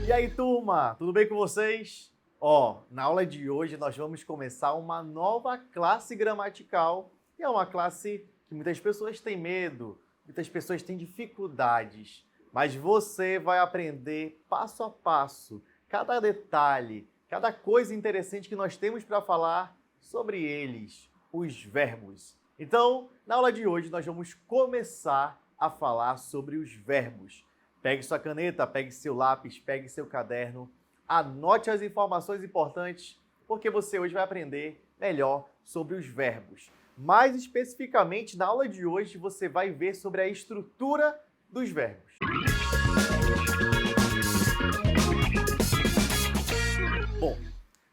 E aí, turma, tudo bem com vocês? Na aula de hoje nós vamos começar uma nova classe gramatical e é uma classe que muitas pessoas têm medo, muitas pessoas têm dificuldades, mas você vai aprender passo a passo, cada detalhe, cada coisa interessante que nós temos para falar sobre eles, os verbos. Então, na aula de hoje nós vamos começar a falar sobre os verbos. Pegue sua caneta, pegue seu lápis, pegue seu caderno, anote as informações importantes, porque você hoje vai aprender melhor sobre os verbos. Mais especificamente, na aula de hoje, você vai ver sobre a estrutura dos verbos. Bom,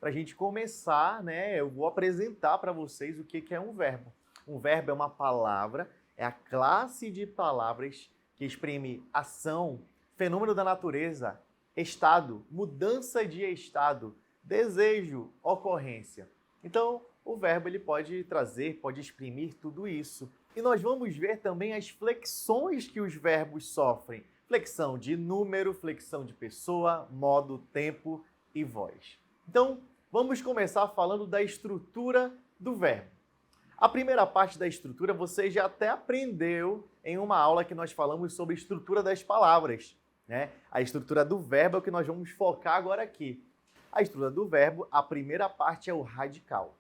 para a gente começar, eu vou apresentar para vocês o que é um verbo. Um verbo é uma palavra, é a classe de palavras que exprime ação, fenômeno da natureza, estado, mudança de estado, desejo, ocorrência. Então, o verbo ele pode trazer, pode exprimir tudo isso. E nós vamos ver também as flexões que os verbos sofrem. Flexão de número, flexão de pessoa, modo, tempo e voz. Então, vamos começar falando da estrutura do verbo. A primeira parte da estrutura você já até aprendeu em uma aula que nós falamos sobre a estrutura das palavras, né? A estrutura do verbo é o que nós vamos focar agora aqui. A estrutura do verbo, a primeira parte é o radical.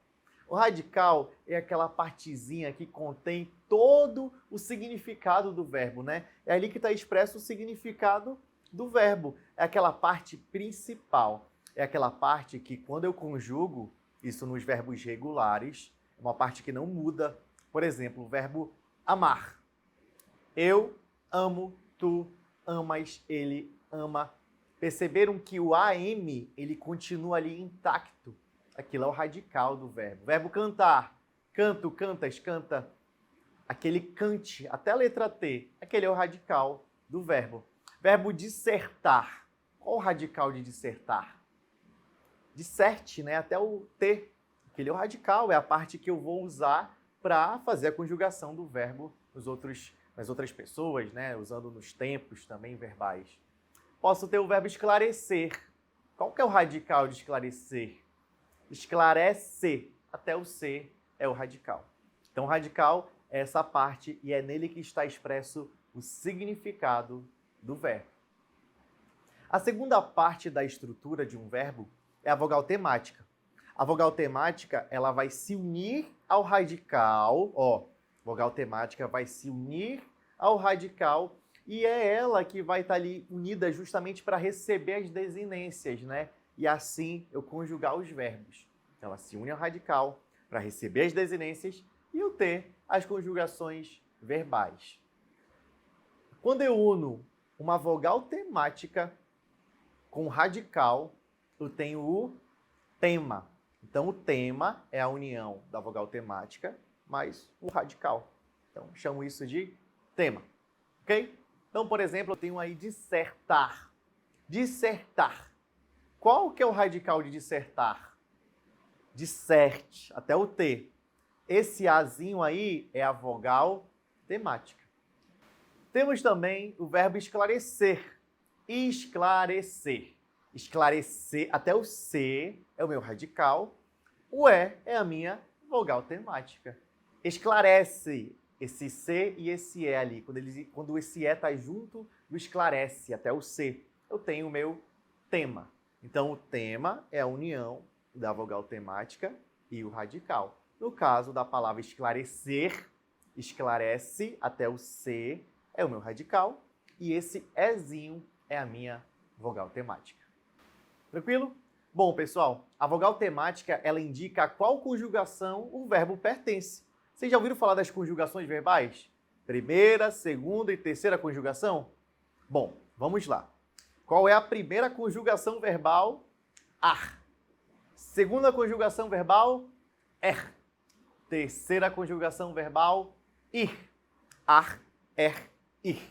O radical é aquela partezinha que contém todo o significado do verbo, né? É ali que está expresso o significado do verbo. É aquela parte principal. É aquela parte que, quando eu conjugo, isso nos verbos regulares, é uma parte que não muda. Por exemplo, o verbo amar. Eu amo, tu amas, ele ama. Perceberam que o AM, ele continua ali intacto. Aquilo é o radical do verbo. Verbo cantar. Canto, cantas, canta. Aquele cante, até a letra T. Aquele é o radical do verbo. Verbo dissertar. Qual o radical de dissertar? Disserte, né? Até o T. Aquele é o radical, é a parte que eu vou usar para fazer a conjugação do verbo nas outras pessoas, né? Usando nos tempos também verbais. Posso ter o verbo esclarecer. Qual que é o radical de esclarecer? Esclarece, até o C é o radical. Então, o radical é essa parte e é nele que está expresso o significado do verbo. A segunda parte da estrutura de um verbo é a vogal temática. A vogal temática, ela vai se unir ao radical, vogal temática vai se unir ao radical e é ela que vai estar ali unida justamente para receber as desinências, né? E assim eu conjugar os verbos. Então, ela se une ao radical para receber as desinências e eu ter as conjugações verbais. Quando eu uno uma vogal temática com radical, eu tenho o tema. Então, o tema é a união da vogal temática mais o radical. Então, chamo isso de tema. Ok? Então, por exemplo, eu tenho aí dissertar. Dissertar. Qual que é o radical de dissertar? Disserte, até o T. Esse Azinho aí é a vogal temática. Temos também o verbo esclarecer. Esclarecer. Esclarecer, até o C é o meu radical, o E é a minha vogal temática. Esclarece, esse C e esse E ali. Quando esse E está junto do esclarece, até o C, eu tenho o meu tema. Então, o tema é a união da vogal temática e o radical. No caso da palavra esclarecer, esclarece, até o C é o meu radical, e esse Ezinho é a minha vogal temática. Tranquilo? Bom, pessoal, a vogal temática, ela indica a qual conjugação o verbo pertence. Vocês já ouviram falar das conjugações verbais? Primeira, segunda e terceira conjugação? Bom, vamos lá. Qual é a primeira conjugação verbal? Ar. Segunda conjugação verbal? Er. Terceira conjugação verbal? Ir. Ar, er, ir.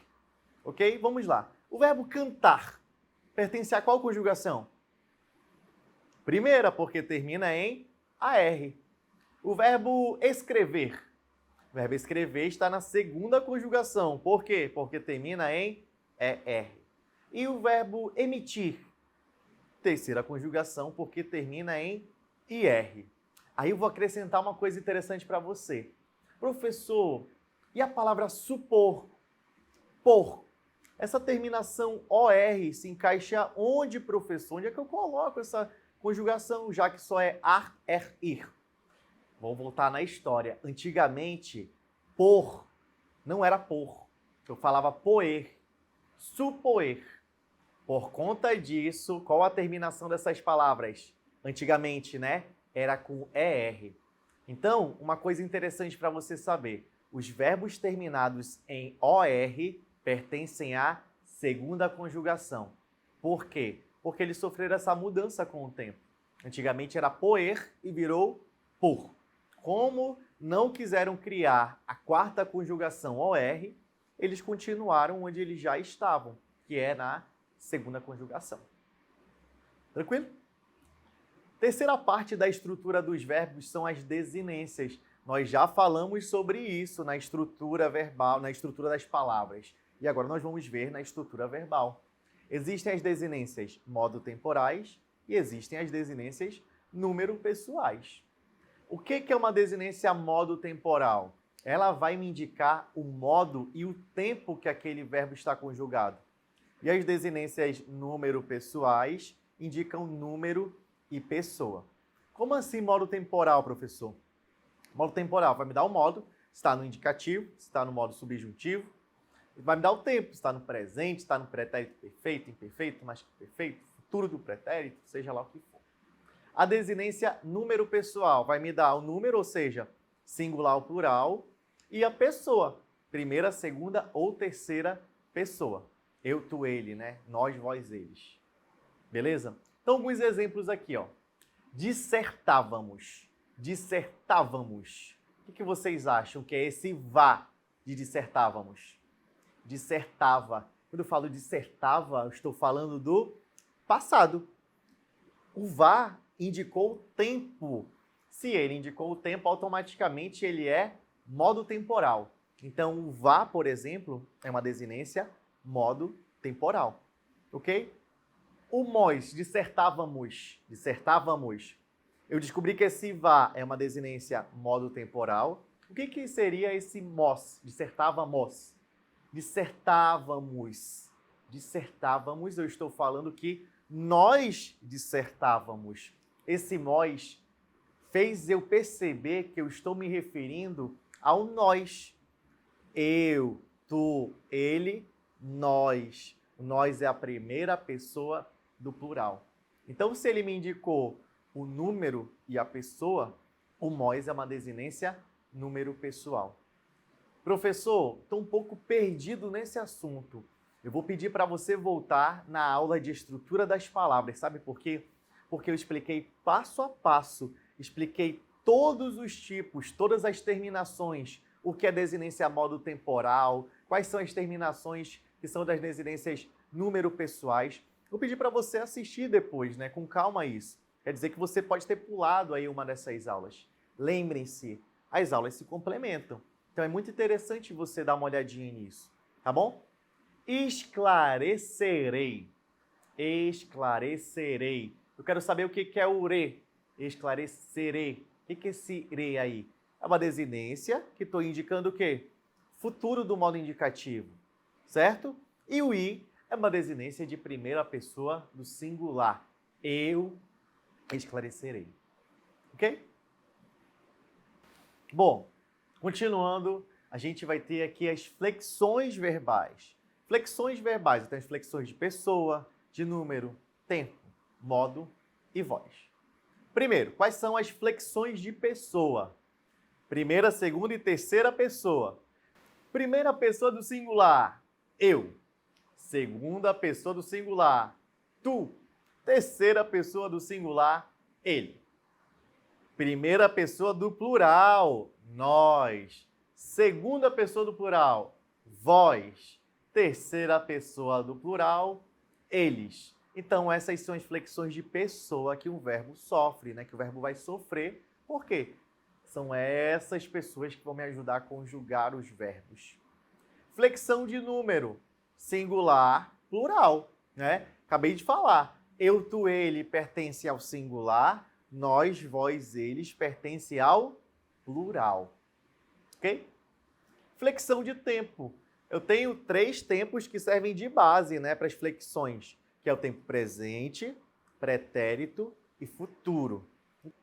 Ok? Vamos lá. O verbo cantar pertence a qual conjugação? Primeira, porque termina em AR. O verbo escrever. O verbo escrever está na segunda conjugação. Por quê? Porque termina em ER. E o verbo emitir terceira conjugação porque termina em IR. Aí eu vou acrescentar uma coisa interessante para você. Professor, e a palavra supor? Por. Essa terminação OR se encaixa onde, professor? Onde é que eu coloco essa conjugação, já que só é ar, er, ir? Vamos voltar na história. Antigamente, por não era por. Eu falava poer, supoer. Por conta disso, qual a terminação dessas palavras? Antigamente, né? Era com ER. Então, uma coisa interessante para você saber. Os verbos terminados em OR pertencem à segunda conjugação. Por quê? Porque eles sofreram essa mudança com o tempo. Antigamente era poer e virou por. Como não quiseram criar a quarta conjugação OR, eles continuaram onde eles já estavam, que é na segunda conjugação. Tranquilo? Terceira parte da estrutura dos verbos são as desinências. Nós já falamos sobre isso na estrutura verbal, na estrutura das palavras. E agora nós vamos ver na estrutura verbal. Existem as desinências modo-temporais e existem as desinências número-pessoais. O que é uma desinência modo-temporal? Ela vai me indicar o modo e o tempo que aquele verbo está conjugado. E as desinências número-pessoais indicam número e pessoa. Como assim modo temporal, professor? Modo temporal vai me dar o modo, está no indicativo, está no modo subjuntivo. Vai me dar o tempo, está no presente, está no pretérito perfeito, imperfeito, mais que perfeito, futuro do pretérito, seja lá o que for. A desinência número pessoal vai me dar o número, ou seja, singular ou plural, e a pessoa, primeira, segunda ou terceira pessoa. Eu, tu, ele, né? Nós, vós, eles. Beleza? Então, alguns exemplos aqui, ó. Dissertávamos. Dissertávamos. O que vocês acham que é esse vá de dissertávamos? Dissertava. Quando eu falo dissertava, eu estou falando do passado. O vá indicou o tempo. Se ele indicou o tempo, automaticamente ele é modo temporal. Então, o vá, por exemplo, é uma desinência modo temporal. Ok? O nós, dissertávamos. Dissertávamos. Eu descobri que esse vá é uma desinência modo temporal. O que seria esse mos? Dissertávamos. Dissertávamos. Dissertávamos, eu estou falando que nós dissertávamos. Esse nós fez eu perceber que eu estou me referindo ao nós. Eu, tu, ele, nós. O nós é a primeira pessoa do plural. Então, se ele me indicou o número e a pessoa, o nós é uma desinência número pessoal. Professor, estou um pouco perdido nesse assunto. Eu vou pedir para você voltar na aula de estrutura das palavras. Sabe por quê? Porque eu expliquei passo a passo, expliquei todos os tipos, todas as terminações, o que é desinência modo temporal, quais são as terminações que são das desinências número pessoais. Vou pedir para você assistir depois, né? Com calma isso. Quer dizer que você pode ter pulado aí uma dessas aulas. Lembrem-se, as aulas se complementam. Então é muito interessante você dar uma olhadinha nisso, tá bom? Esclarecerei. Esclarecerei. Eu quero saber o que é o re. Esclarecerei. O que é esse re aí? É uma desinência que estou indicando o quê? Futuro do modo indicativo, certo? E o i é uma desinência de primeira pessoa do singular. Eu esclarecerei. Ok? Bom, continuando, a gente vai ter aqui as flexões verbais. Flexões verbais, então as flexões de pessoa, de número, tempo, modo e voz. Primeiro, quais são as flexões de pessoa? Primeira, segunda e terceira pessoa. Primeira pessoa do singular, eu. Segunda pessoa do singular, tu. Terceira pessoa do singular, ele. Primeira pessoa do plural, nós. Segunda pessoa do plural, vós. Terceira pessoa do plural, eles. Então, essas são as flexões de pessoa que um verbo sofre, né? Que o verbo vai sofrer. Por quê? São essas pessoas que vão me ajudar a conjugar os verbos. Flexão de número, singular, plural, né? Acabei de falar. Eu, tu, ele pertence ao singular, nós, vós, eles pertence ao plural. Ok? Flexão de tempo. Eu tenho 3 tempos que servem de base, né, para as flexões, que é o tempo presente, pretérito e futuro.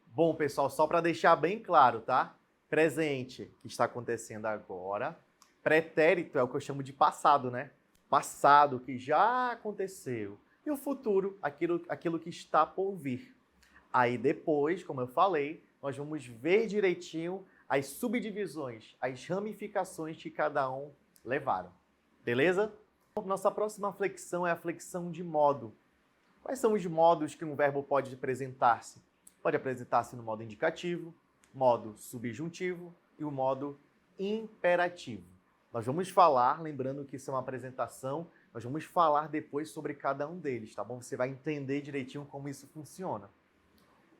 Bom, pessoal, só para deixar bem claro, tá? Presente, que está acontecendo agora. Pretérito é o que eu chamo de passado, né? Passado, que já aconteceu. E o futuro, aquilo que está por vir. Aí depois, como eu falei, nós vamos ver direitinho as subdivisões, as ramificações que cada um levaram. Beleza? Nossa próxima flexão é a flexão de modo. Quais são os modos que um verbo pode apresentar-se? Pode apresentar-se no modo indicativo, modo subjuntivo e o modo imperativo. Nós vamos falar, lembrando que isso é uma apresentação, nós vamos falar depois sobre cada um deles, tá bom? Você vai entender direitinho como isso funciona.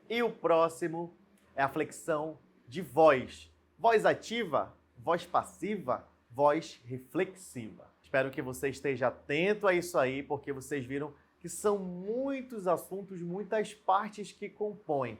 E o próximo é a flexão de voz. Voz ativa, voz passiva, voz reflexiva. Espero que você esteja atento a isso aí, porque vocês viram que são muitos assuntos, muitas partes que compõem.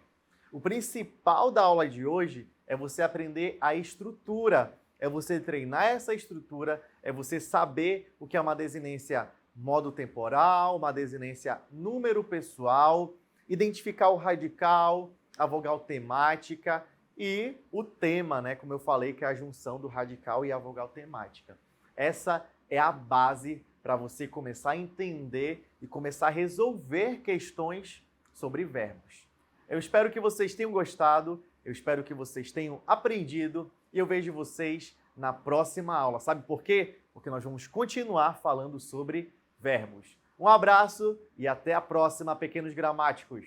O principal da aula de hoje é você aprender a estrutura, é você treinar essa estrutura, é você saber o que é uma desinência modo temporal, uma desinência número pessoal, identificar o radical, a vogal temática e o tema, né? Como eu falei, que é a junção do radical e a vogal temática. Essa é a base para você começar a entender e começar a resolver questões sobre verbos. Eu espero que vocês tenham gostado, eu espero que vocês tenham aprendido e eu vejo vocês na próxima aula. Sabe por quê? Porque nós vamos continuar falando sobre verbos. Um abraço e até a próxima, pequenos gramáticos!